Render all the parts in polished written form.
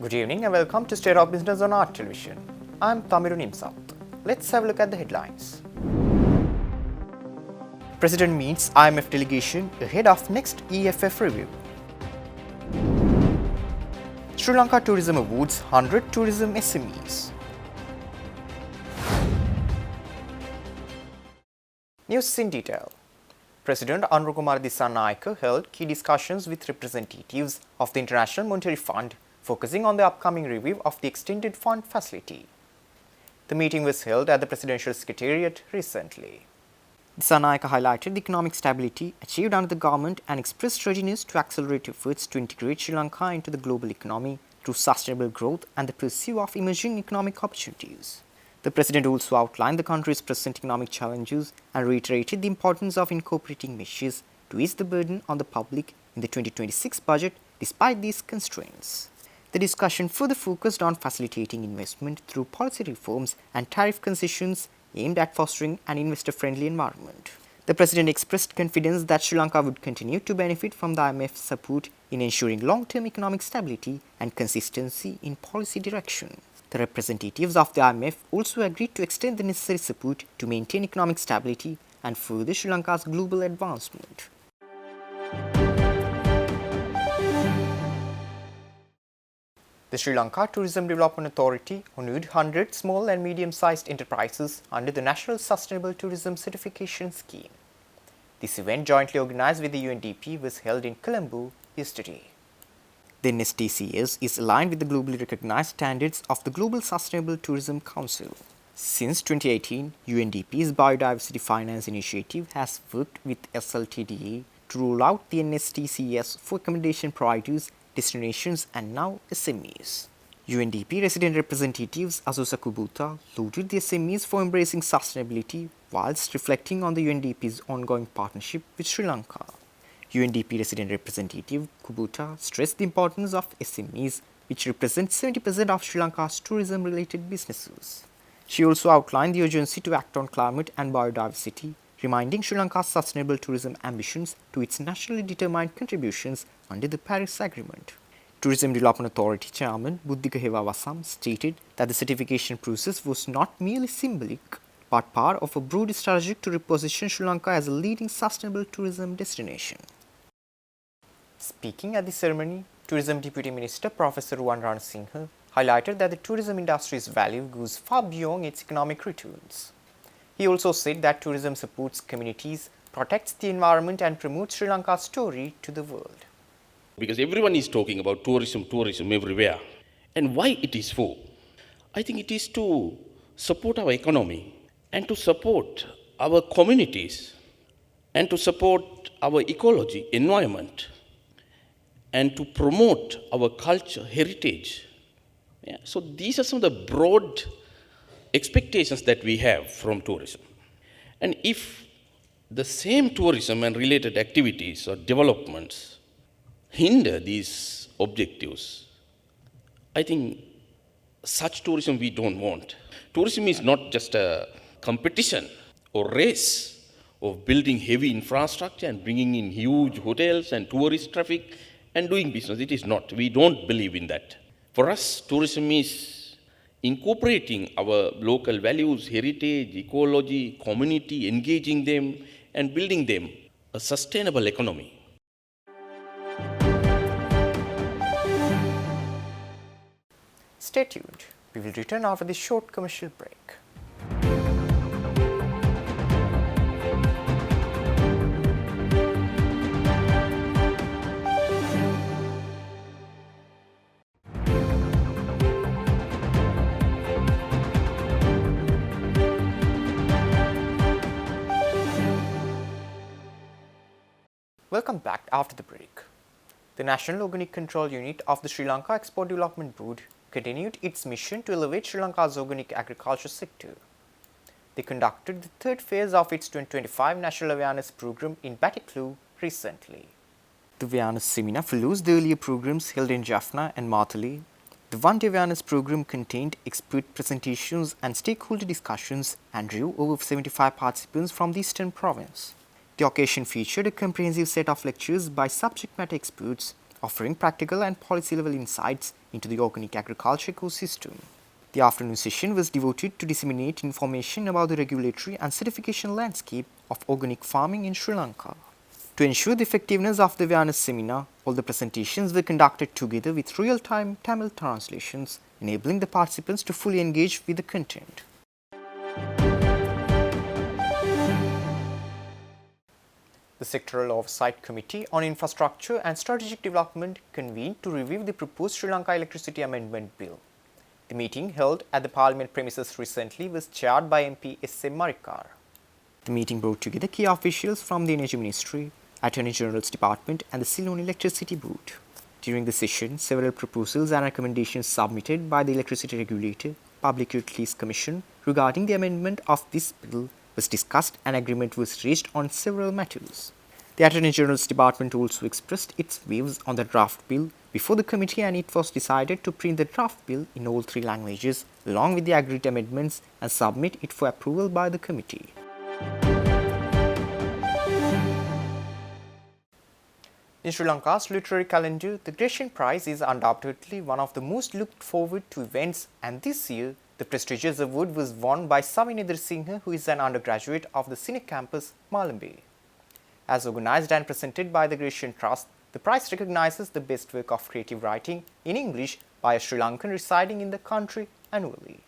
Good evening and welcome to State of Business on Art Television. I'm Tamiru Nimsat. Let's have a look at the headlines. President meets IMF delegation ahead of next EFF review. Sri Lanka Tourism Awards 100 tourism SMEs. News in detail. President Anurukumar Dissanayake held key discussions with representatives of the International Monetary Fund, focusing on the upcoming review of the Extended Fund Facility. The meeting was held at the Presidential Secretariat recently. Dissanayake highlighted the economic stability achieved under the government and expressed readiness to accelerate efforts to integrate Sri Lanka into the global economy through sustainable growth and the pursuit of emerging economic opportunities. The President also outlined the country's present economic challenges and reiterated the importance of incorporating measures to ease the burden on the public in the 2026 budget despite these constraints. The discussion further focused on facilitating investment through policy reforms and tariff concessions aimed at fostering an investor-friendly environment. The President expressed confidence that Sri Lanka would continue to benefit from the IMF's support in ensuring long-term economic stability and consistency in policy direction. The representatives of the IMF also agreed to extend the necessary support to maintain economic stability and further Sri Lanka's global advancement. The Sri Lanka Tourism Development Authority honoured 100 small and medium-sized enterprises under the National Sustainable Tourism Certification Scheme. This event, jointly organised with the UNDP, was held in Colombo yesterday. The NSTCS is aligned with the globally recognised standards of the Global Sustainable Tourism Council. Since 2018, UNDP's Biodiversity Finance Initiative has worked with SLTDA to roll out the NSTCS for accommodation providers, destinations and now SMEs. UNDP resident representatives Azusa Kubuta lauded the SMEs for embracing sustainability whilst reflecting on the UNDP's ongoing partnership with Sri Lanka. UNDP resident representative Kubuta stressed the importance of SMEs, which represent 70% of Sri Lanka's tourism-related businesses. She also outlined the urgency to act on climate and biodiversity, reminding Sri Lanka's sustainable tourism ambitions to its nationally determined contributions under the Paris Agreement. Tourism Development Authority Chairman Buddhika Hewawasam stated that the certification process was not merely symbolic, but part of a broader strategy to reposition Sri Lanka as a leading sustainable tourism destination. Speaking at the ceremony, Tourism Deputy Minister Professor Ruwan Ranasinghe highlighted that the tourism industry's value goes far beyond its economic returns. He also said that tourism supports communities, protects the environment and promotes Sri Lanka's story to the world. Because everyone is talking about tourism everywhere. And why it is for? I think it is to support our economy and to support our communities and to support our ecology, environment, and to promote our culture, heritage. Yeah. So these are some of the broad expectations that we have from tourism. And if the same tourism and related activities or developments hinder these objectives, I think such tourism we don't want. Tourism is not just a competition or race of building heavy infrastructure and bringing in huge hotels and tourist traffic and doing business. It is not. We don't believe in that. For us, tourism is incorporating our local values, heritage, ecology, community, engaging them and building them a sustainable economy. Stay tuned. We will return after this short commercial break. Welcome back after the break. The National Organic Control Unit of the Sri Lanka Export Development Board continued its mission to elevate Sri Lanka's organic agriculture sector. They conducted the third phase of its 2025 National Awareness Program in Batticaloa recently. The awareness seminar follows the earlier programs held in Jaffna and Martale. The one-day awareness program contained expert presentations and stakeholder discussions and drew over 75 participants from the Eastern Province. The occasion featured a comprehensive set of lectures by subject matter experts offering practical and policy-level insights into the organic agriculture ecosystem. The afternoon session was devoted to disseminate information about the regulatory and certification landscape of organic farming in Sri Lanka. To ensure the effectiveness of the awareness seminar, all the presentations were conducted together with real-time Tamil translations, enabling the participants to fully engage with the content. The Sectoral Oversight Committee on Infrastructure and Strategic Development convened to review the proposed Sri Lanka Electricity Amendment Bill. The meeting held at the Parliament premises recently was chaired by MP S.M. Marikar. The meeting brought together key officials from the Energy Ministry, Attorney General's Department and the Ceylon Electricity Board. During the session, several proposals and recommendations submitted by the Electricity Regulator, Public Utilities Commission regarding the amendment of this bill was discussed and agreement was reached on several matters. The Attorney General's Department also expressed its views on the draft bill before the committee, and it was decided to print the draft bill in all three languages along with the agreed amendments and submit it for approval by the committee. In Sri Lanka's literary calendar, the Gratian Prize is undoubtedly one of the most looked forward to events, and this year, the prestigious award was won by Savinendra Singha, who is an undergraduate of the Cine campus, Malambe. As organized and presented by the Gratian Trust, the prize recognizes the best work of creative writing in English by a Sri Lankan residing in the country annually.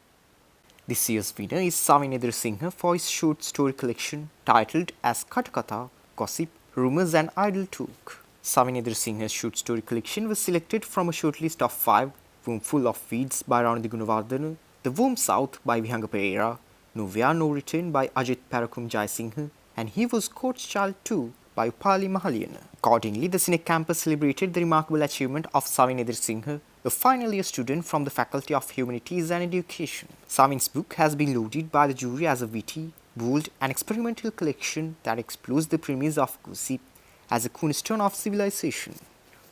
This year's winner is Savinendra Singha for his short story collection titled as Katakatha, Gossip, Rumours and Idle Talk. Savinendra Singha's short story collection was selected from a shortlist of 5: Womb Full of Weeds by Ranadi Gunawardana, The Warm South by Vihanga Pereira, Novia No Return by Ajit Parakum Jaisingha, and He Was Court's Child Too by Upali Mahalyana. Accordingly, the Cine campus celebrated the remarkable achievement of Savinendra Singha, a final year student from the Faculty of Humanities and Education. Savin's book has been lauded by the jury as a witty, bold and experimental collection that explores the premise of gossip as a cornerstone of civilization.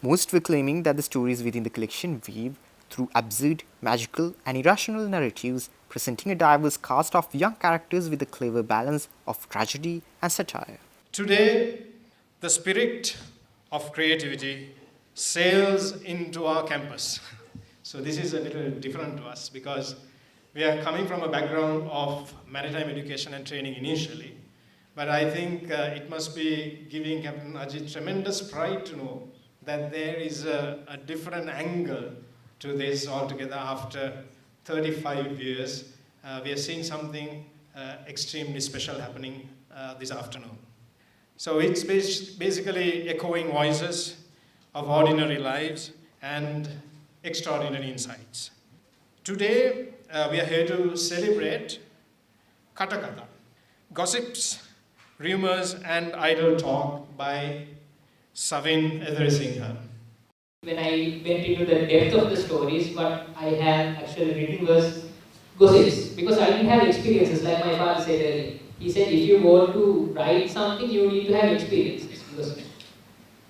Most were claiming that the stories within the collection weave through absurd, magical and irrational narratives, presenting a diverse cast of young characters with a clever balance of tragedy and satire. Today, the spirit of creativity sails into our campus. So this is a little different to us because we are coming from a background of maritime education and training initially. But I think it must be giving Captain Ajit tremendous pride to know that there is a different angle to this altogether after 35 years. We are seeing something extremely special happening this afternoon. So it's basically echoing voices of ordinary lives and extraordinary insights. Today, we are here to celebrate Katakatha, Gossips, Rumours and Idle Talk by Savinendra Singha. When I went into the depth of the stories, what I have actually written was gossips, because I didn't have experiences like my father said earlier. He said if you want to write something, you need to have experiences, because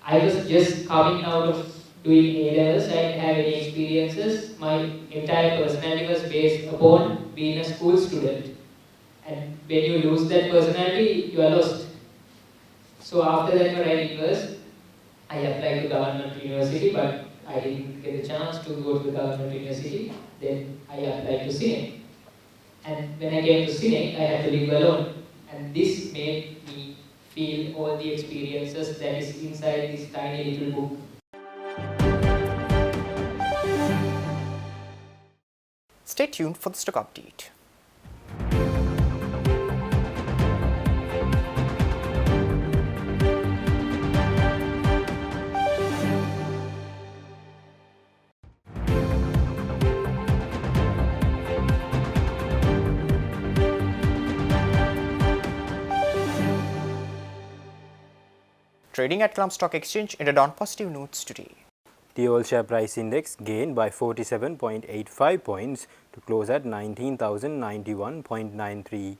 I was just coming out of doing A-levels, I didn't have any experiences. My entire personality was based upon being a school student. And when you lose that personality, you are lost. So after that, what I did was, I applied to government university, but I didn't get a chance to go to the government university. Then I applied to Cine. And when I came to Cine, I had to live alone. And this made me feel all the experiences that is inside this tiny little book. Stay tuned for the stock update. Trading at Colombo Stock Exchange ended on positive notes today. The All Share Price Index gained by 47.85 points to close at 19,091.93,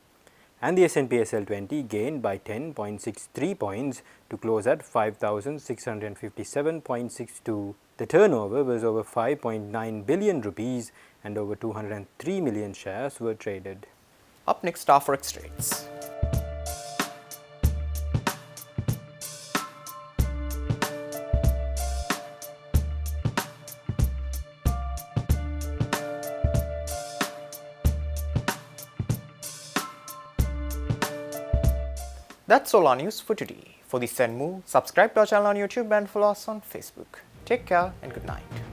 and the S&P SL20 gained by 10.63 points to close at 5,657.62. The turnover was over 5.9 billion rupees and over 203 million shares were traded. Up next are forex trades. That's all our news for today. For this and more, subscribe to our channel on YouTube and follow us on Facebook. Take care and good night.